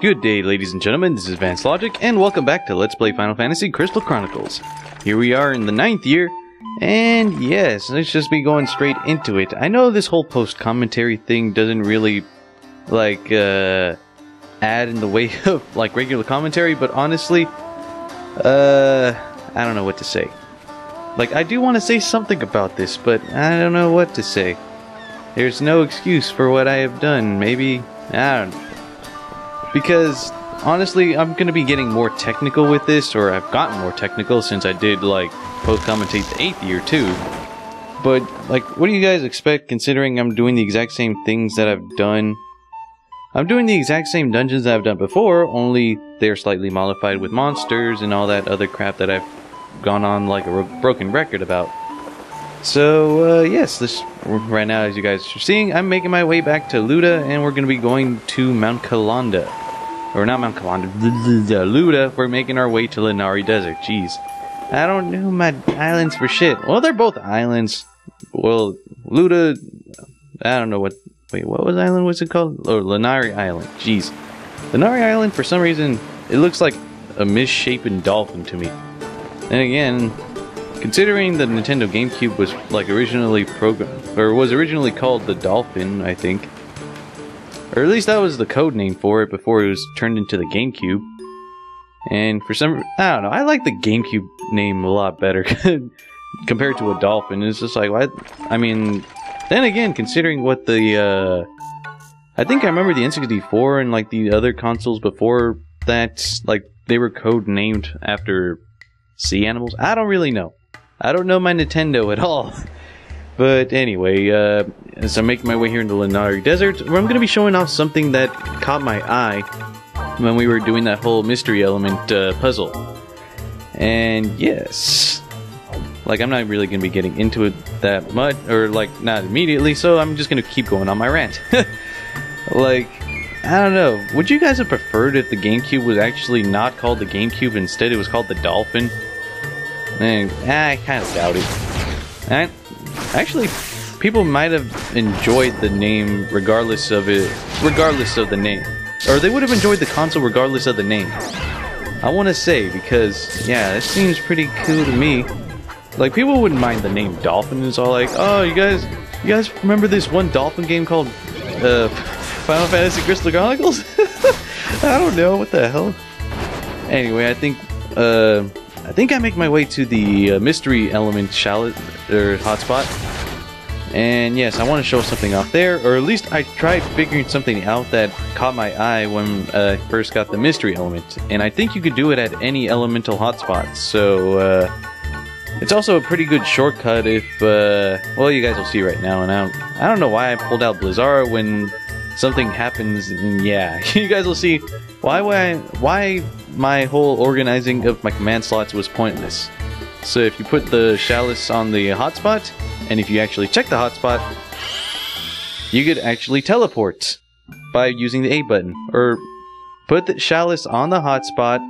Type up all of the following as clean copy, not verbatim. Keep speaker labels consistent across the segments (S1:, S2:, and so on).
S1: Good day, ladies and gentlemen, this is Vance Logic, and welcome back to Let's Play Final Fantasy Crystal Chronicles. Here we are in the 9th year, and yes, let's just be going straight into it. I know this whole post-commentary thing doesn't really, add in the way of, regular commentary, but honestly, I don't know what to say. I do want to say something about this, but I don't know what to say. There's no excuse for what I have done, maybe, I don't know. Because, honestly, I'm going to be getting more technical with this, or I've gotten more technical since I did, post-commentate the 8th year, too. But, what do you guys expect, considering I'm doing the exact same things that I've done? I'm doing the exact same dungeons that I've done before, only they're slightly modified with monsters and all that other crap that I've gone on like a broken record about. So, yes, right now, as you guys are seeing, I'm making my way back to Luda, and we're going to be going to Mount Kalanda. Or not Mount Kalanda, Luda. We're making our way to Lari Desert. Jeez. I don't know my islands for shit. Well, they're both islands. Well, Luda, I don't know what... Wait, what was it called? Oh, Lari Island. Jeez. Lari Island, for some reason, it looks like a misshapen dolphin to me. And again... Considering the Nintendo GameCube was originally programmed, or was originally called the Dolphin, I think. Or at least that was the code name for it before it was turned into the GameCube. And for some, I don't know, I like the GameCube name a lot better compared to a dolphin. It's just like, I mean, then again, considering what the, I think I remember the N64 and the other consoles before that, they were code named after sea animals. I don't really know. I don't know my Nintendo at all. But anyway, as I'm making my way here into the Lari Desert, I'm going to be showing off something that caught my eye when we were doing that whole mystery element puzzle. And yes, I'm not really going to be getting into it that much, or not immediately, so I'm just going to keep going on my rant. I don't know, would you guys have preferred if the GameCube was actually not called the GameCube, instead it was called the Dolphin? I kind of doubt it. Actually, people might have enjoyed the name regardless of the name. Or they would have enjoyed the console regardless of the name. I want to say, because, yeah, it seems pretty cool to me. People wouldn't mind the name Dolphin. It's all oh, you guys remember this one Dolphin game called Final Fantasy Crystal Chronicles? I don't know, what the hell? Anyway, I think I make my way to the mystery element shallot, or hotspot. And yes, I want to show something off there, or at least I tried figuring something out that caught my eye when I first got the mystery element. And I think you could do it at any elemental hotspot, so it's also a pretty good shortcut if, well, you guys will see right now. And I don't know why I pulled out Blizzara when something happens, and yeah, you guys will see why my whole organizing of my command slots was pointless. So if you put the chalice on the hotspot, and if you actually check the hotspot, you could actually teleport by using the A button. Or put the chalice on the hotspot,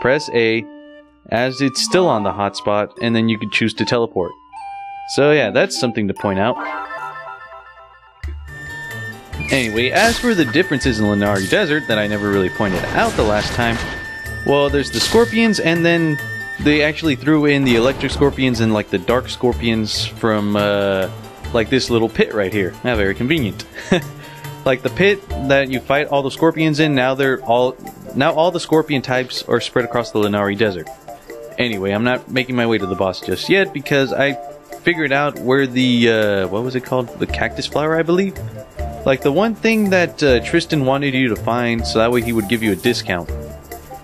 S1: press A, as it's still on the hotspot, and then you could choose to teleport. So yeah, that's something to point out. Anyway, as for the differences in Lari Desert that I never really pointed out the last time, well, there's the scorpions, and then they actually threw in the electric scorpions and the dark scorpions from this little pit right here. Now, very convenient. The pit that you fight all the scorpions in, now all the scorpion types are spread across the Lari Desert. Anyway, I'm not making my way to the boss just yet because I figured out where the what was it called? The cactus flower, I believe. The one thing that Tristan wanted you to find, so that way he would give you a discount.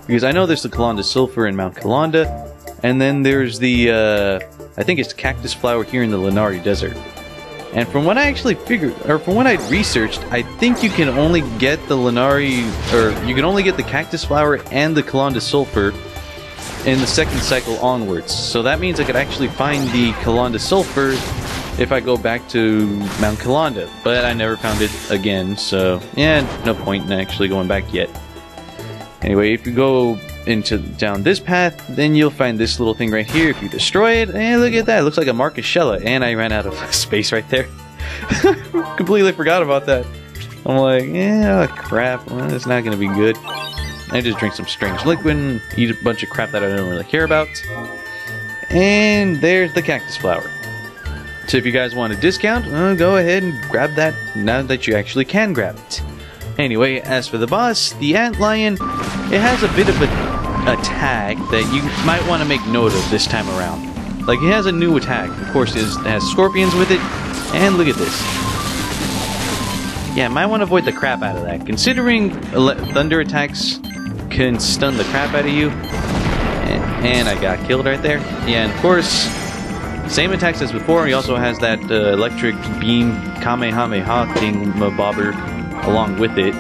S1: Because I know there's the Kalanda Sulfur in Mount Kalanda, and then there's the, I think it's cactus flower here in the Lari Desert. And from what I actually figured, or from what I'd researched, I think you can only get the you can only get the cactus flower and the Kalanda Sulfur in the second cycle onwards. So that means I could actually find the Kalanda Sulfur if I go back to Mount Kalanda, but I never found it again, so yeah, no point in actually going back yet. Anyway, if you go down this path, then you'll find this little thing right here. If you destroy it, and look at that, it looks like a Marcus Shella, and I ran out of space right there. Completely forgot about that. I'm like, yeah, crap, well, it's not gonna be good. I just drink some strange liquid and eat a bunch of crap that I don't really care about. And there's the cactus flower. So if you guys want a discount, go ahead and grab that now that you actually can grab it. Anyway, as for the boss, the antlion, it has a bit of an attack that you might want to make note of this time around. Like, it has a new attack. Of course, it has scorpions with it. And look at this. Yeah, might want to avoid the crap out of that. Considering thunder attacks can stun the crap out of you. And I got killed right there. Yeah, and of course, same attacks as before. He also has that electric beam Kamehameha thing bobber along with it.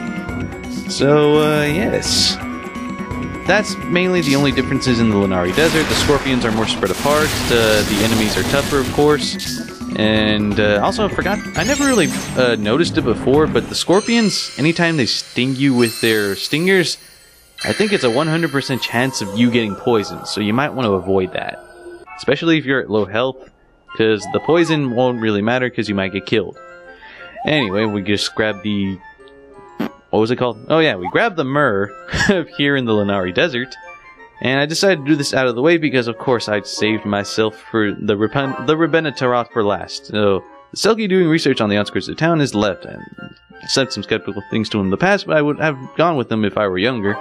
S1: So, yes. That's mainly the only differences in the Lari Desert. The scorpions are more spread apart. The enemies are tougher, of course. And also, I forgot, I never really noticed it before, but the scorpions, anytime they sting you with their stingers, I think it's a 100% chance of you getting poisoned. So you might want to avoid that. Especially if you're at low health, because the poison won't really matter because you might get killed. Anyway, we just grab the... What was it called? Oh yeah, we grabbed the myrrh here in the Lari Desert. And I decided to do this out of the way because, of course, I'd saved myself for the Rebena Tarot for last. So, the Selkie doing research on the outskirts of town is left. I said some skeptical things to him in the past, but I would have gone with them if I were younger.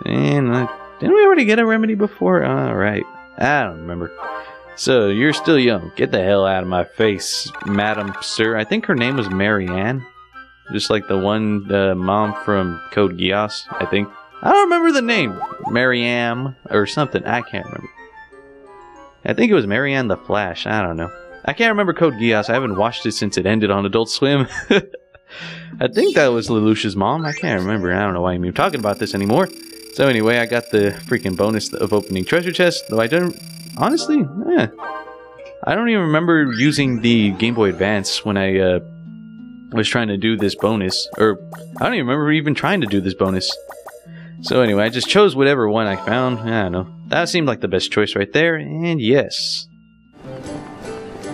S1: And, didn't we already get a remedy before? Alright. I don't remember. So, you're still young. Get the hell out of my face, madam, sir. I think her name was Marianne. Just like the one mom from Code Geass, I think. I don't remember the name. Marianne or something. I can't remember. I think it was Marianne the Flash. I don't know. I can't remember Code Geass. I haven't watched it since it ended on Adult Swim. I think that was Lelouch's mom. I can't remember. I don't know why I'm even talking about this anymore. So anyway, I got the freaking bonus of opening treasure chest. Though I don't... Honestly, I don't even remember using the Game Boy Advance when I was trying to do this bonus. Or, I don't even remember even trying to do this bonus. So anyway, I just chose whatever one I found. I don't know. That seemed like the best choice right there. And yes.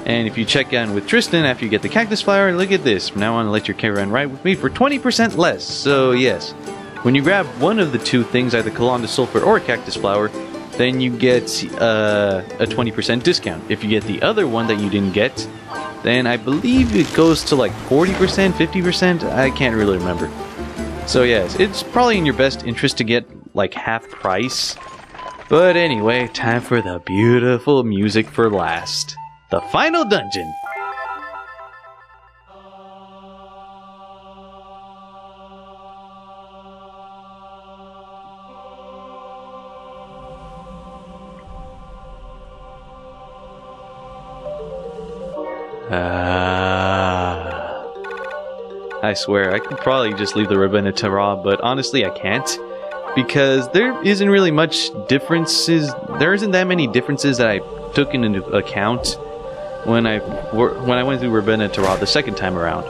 S1: And if you check in with Tristan after you get the cactus flower, look at this. From now on, let your caravan ride with me for 20% less. So yes. When you grab one of the two things, either Colon de Sulfur or cactus flower, then you get a 20% discount. If you get the other one that you didn't get, then I believe it goes to like 40%, 50%. I can't really remember. So yes, it's probably in your best interest to get like half price. But anyway, time for the beautiful music for last. The final dungeon. I swear, I could probably just leave the Rebena Tarot, but honestly I can't. Because there isn't really much differences, there isn't that many differences that I took into account when I went through Rebena Tarot the second time around.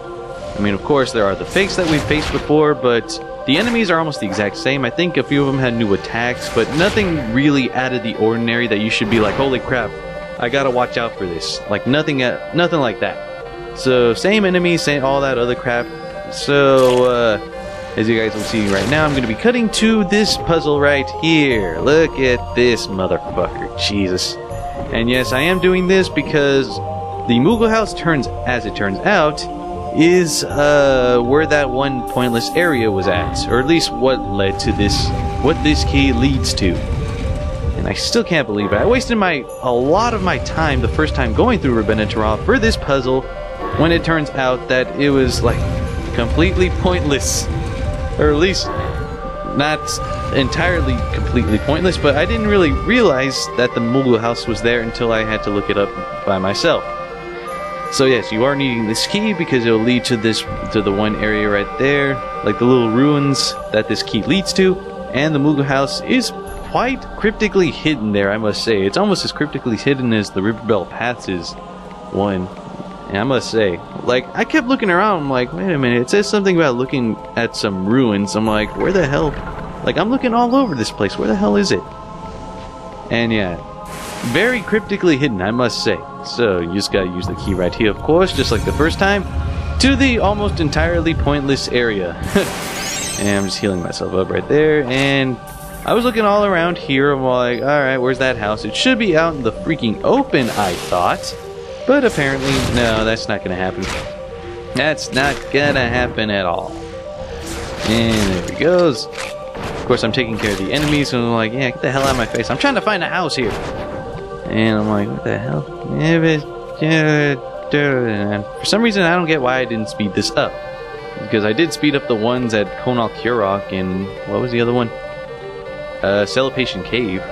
S1: I mean, of course, there are the fakes that we've faced before, but the enemies are almost the exact same. I think a few of them had new attacks, but nothing really out of the ordinary that you should be like, holy crap, I gotta watch out for this. Like, nothing like that. So, same enemies, same all that other crap. So, as you guys will see right now, I'm going to be cutting to this puzzle right here. Look at this motherfucker. Jesus. And yes, I am doing this because the Moogle house as it turns out, is where that one pointless area was at. Or at least what led to this, what this key leads to. And I still can't believe it. I wasted a lot of my time the first time going through Rebena Tarot for this puzzle, when it turns out that it was like completely pointless. Or at least not entirely completely pointless, but I didn't really realize that the Moogle house was there until I had to look it up by myself. So yes, you are needing this key because it'll lead to the one area right there, like the little ruins that this key leads to, and the Moogle house is quite cryptically hidden there, I must say. It's almost as cryptically hidden as the Riverbell Paths is one. And I must say, like, I kept looking around, I'm like, wait a minute, it says something about looking at some ruins. I'm like, where the hell? Like, I'm looking all over this place, where the hell is it? And yeah, very cryptically hidden, I must say. So, you just gotta use the key right here, of course, just like the first time, to the almost entirely pointless area. And I'm just healing myself up right there, and I was looking all around here. I'm like, alright, where's that house? It should be out in the freaking open, I thought. But apparently, no, that's not gonna happen. That's not gonna happen at all. And there he goes. Of course, I'm taking care of the enemies, and I'm like, yeah, get the hell out of my face. I'm trying to find a house here. And I'm like, what the hell? And for some reason, I don't get why I didn't speed this up. Because I did speed up the ones at Conal Kurok and what was the other one? Celebration Cave.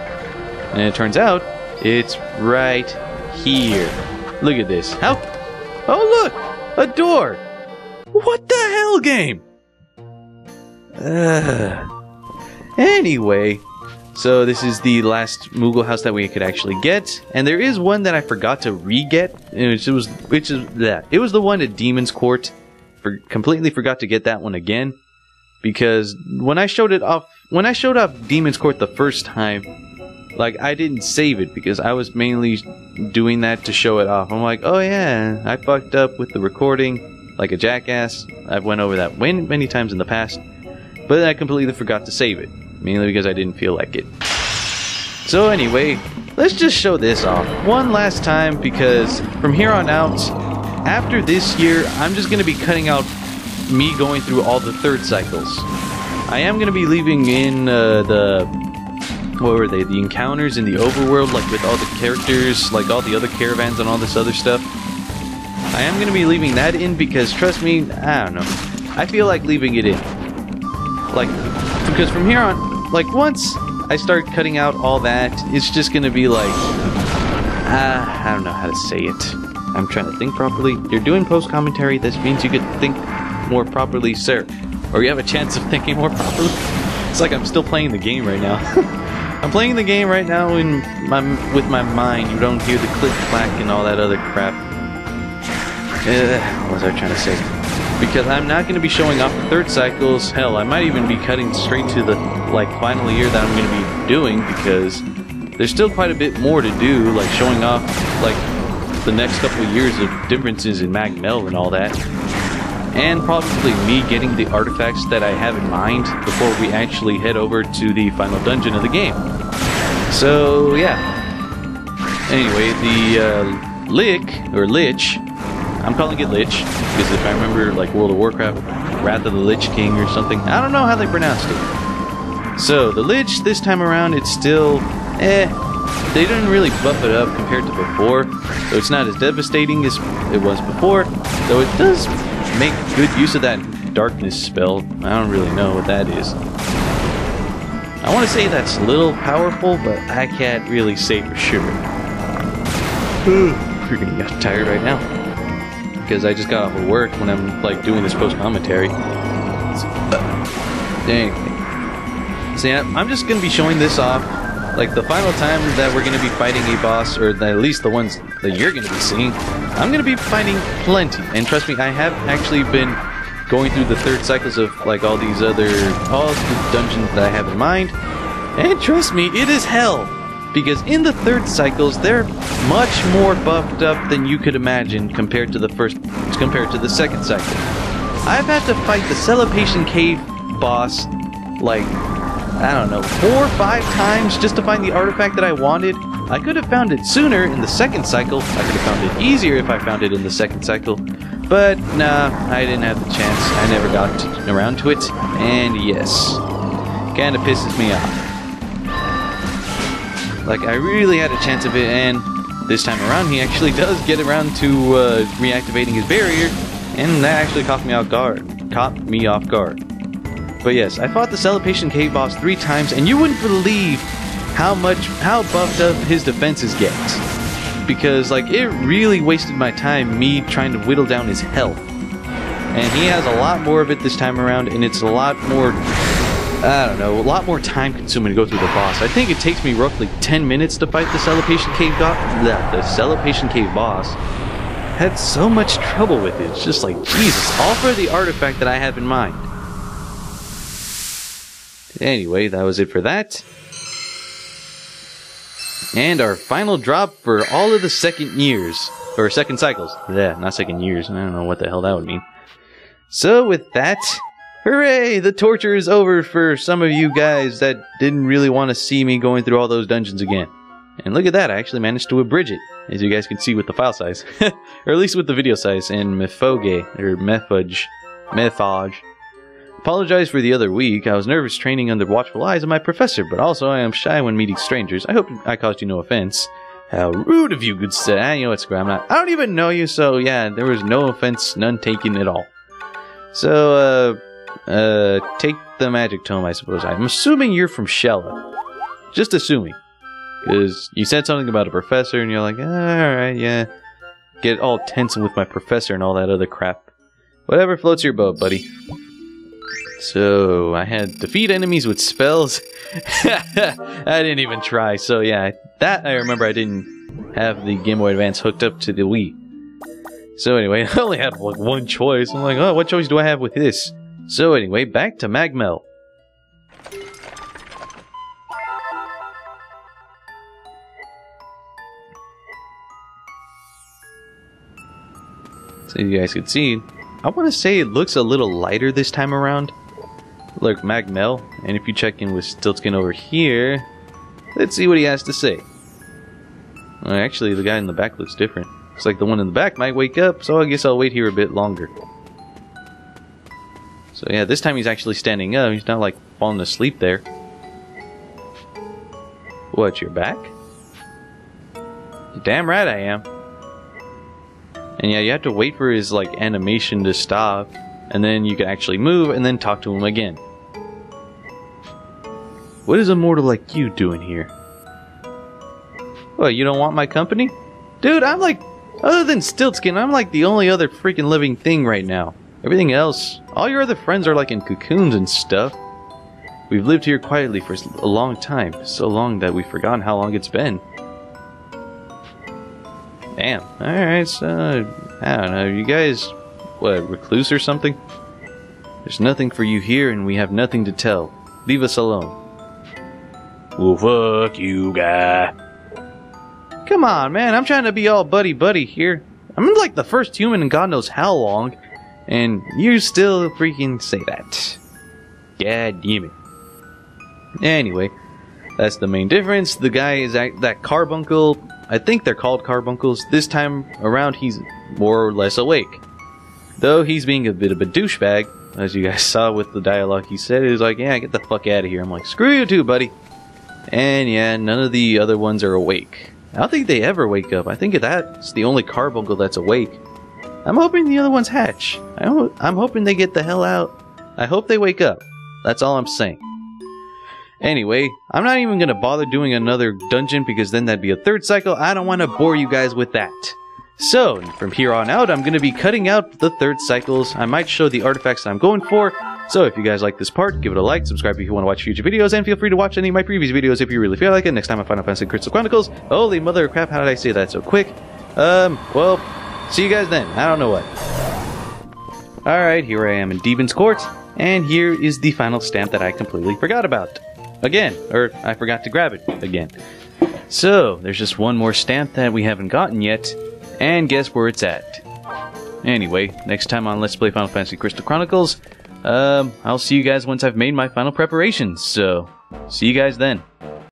S1: And it turns out, it's right here. Look at this. How? Oh, look! A door! What the hell, game? Anyway, so this is the last Moogle house that we could actually get, and there is one that I forgot to re-get, which was the one at Demon's Court. Completely forgot to get that one again, because when I showed off Demon's Court the first time, like, I didn't save it because I was mainly doing that to show it off. I'm like, oh yeah, I fucked up with the recording like a jackass. I've went over that many times in the past, but I completely forgot to save it, mainly because I didn't feel like it. So anyway, let's just show this off one last time, because from here on out, after this year, I'm just going to be cutting out me going through all the third cycles. I am going to be leaving in what were they? The encounters in the overworld, like with all the characters, like all the other caravans and all this other stuff. I am going to be leaving that in because, trust me, I don't know. I feel like leaving it in. Like, because from here on, like, once I start cutting out all that, it's just going to be like, I don't know how to say it. I'm trying to think properly. You're doing post-commentary, this means you could think more properly, sir. Or you have a chance of thinking more properly. It's like I'm still playing the game right now. I'm playing the game right now with my mind. You don't hear the click-clack and all that other crap. What was I trying to say? Because I'm not going to be showing off the third cycles. Hell, I might even be cutting straight to the, like, final year that I'm going to be doing, because there's still quite a bit more to do, like showing off, like, the next couple of years of differences in Mell and all that. And probably me getting the artifacts that I have in mind before we actually head over to the final dungeon of the game. So, yeah. Anyway, the Lich, I'm calling it Lich, because if I remember, like, World of Warcraft, Wrath of the Lich King or something, I don't know how they pronounced it. So, the Lich, this time around, it's still, they didn't really buff it up compared to before, so it's not as devastating as it was before, though it does make good use of that darkness spell. I don't really know what that is. I want to say that's a little powerful, but I can't really say for sure. Freaking got tired right now, because I just got off of work when I'm, like, doing this post-commentary. Anyway. So yeah, I'm just going to be showing this off. Like, the final time that we're going to be fighting a boss, or at least the ones that you're going to be seeing, I'm going to be fighting plenty. And trust me, I have actually been going through the third cycles of, like, all the dungeons that I have in mind. And trust me, it is hell. Because in the third cycles, they're much more buffed up than you could imagine compared to the second cycle. I've had to fight the Celebration Cave boss, like, I don't know, 4 or 5 times just to find the artifact that I wanted. I could have found it sooner in the second cycle. I could have found it easier if I found it in the second cycle. But, nah, I didn't have the chance. I never got around to it. And yes, kinda pisses me off. Like, I really had a chance of it, and this time around he actually does get around to reactivating his barrier, and that actually caught me off guard. But yes, I fought the Celebration Cave boss 3 times, and you wouldn't believe how buffed up his defenses get. Because, like, it really wasted my time, me trying to whittle down his health. And he has a lot more of it this time around, and it's a lot more, I don't know, a lot more time consuming to go through the boss. I think it takes me roughly 10 minutes to fight the Celebration Cave boss. Had so much trouble with it. It's just like, Jesus, all for the artifact that I have in mind. Anyway, that was it for that. And our final drop for all of the second years. Or second cycles. Yeah, not second years. I don't know what the hell that would mean. So with that, hooray! The torture is over for some of you guys that didn't really want to see me going through all those dungeons again. And look at that, I actually managed to abridge it, as you guys can see with the file size. Or at least with the video size, and Methage. Apologize for the other week. I was nervous training under watchful eyes of my professor, but also I am shy when meeting strangers. I hope I caused you no offense. How rude of you, good sir. You know what, screw, I don't even know you, so yeah, there was no offense, none taken at all. So, take the magic tome, I suppose. I'm assuming you're from Shella. Just assuming. Because you said something about a professor, and you're like, alright, yeah. Get all tense with my professor and all that other crap. Whatever floats your boat, buddy. So, I had defeat enemies with spells. I didn't even try, so yeah. That, I remember I didn't have the Game Boy Advance hooked up to the Wii. So anyway, I only had like one choice. I'm like, oh, what choice do I have with this? So anyway, back to Mell. So you guys can see, I want to say it looks a little lighter this time around. Look, Mell, and if you check in with Stiltskin over here, let's see what he has to say. Well, actually, the guy in the back looks different. Looks like the one in the back might wake up, so I guess I'll wait here a bit longer. So yeah, this time he's actually standing up. He's not like falling asleep there. What, you're back? You're damn right I am. And yeah, you have to wait for his like animation to stop, and then you can actually move and then talk to him again. What is a mortal like you doing here? What, you don't want my company? Dude, I'm like, other than Stiltskin, I'm like the only other freaking living thing right now. Everything else, all your other friends are like in cocoons and stuff. We've lived here quietly for a long time, so long that we've forgotten how long it's been. Damn, alright, so, I don't know, you guys, what, recluse or something? There's nothing for you here and we have nothing to tell. Leave us alone. Well, fuck you, guy. Come on, man, I'm trying to be all buddy-buddy here. I'm like the first human in God knows how long, and you still freaking say that. God damn it. Anyway, that's the main difference. The guy is that carbuncle. I think they're called carbuncles. This time around, he's more or less awake. Though he's being a bit of a douchebag, as you guys saw with the dialogue he said. He was like, yeah, get the fuck out of here. I'm like, screw you too, buddy. And yeah, none of the other ones are awake. I don't think they ever wake up. I think that's the only carbuncle that's awake. I'm hoping the other ones hatch. I'm hoping they get the hell out. I hope they wake up. That's all I'm saying. Anyway, I'm not even going to bother doing another dungeon because then that'd be a third cycle. I don't want to bore you guys with that. So, from here on out, I'm going to be cutting out the third cycles. I might show the artifacts that I'm going for. So, if you guys like this part, give it a like, subscribe if you want to watch future videos, and feel free to watch any of my previous videos if you really feel like it. Next time on Final Fantasy Crystal Chronicles. Holy mother of crap, how did I say that so quick? Well, see you guys then. I don't know what. Alright, here I am in Demon's Court, and here is the final stamp that I completely forgot about. Again, or I forgot to grab it again. So, there's just one more stamp that we haven't gotten yet, and guess where it's at. Anyway, next time on Let's Play Final Fantasy Crystal Chronicles, I'll see you guys once I've made my final preparations, so see you guys then.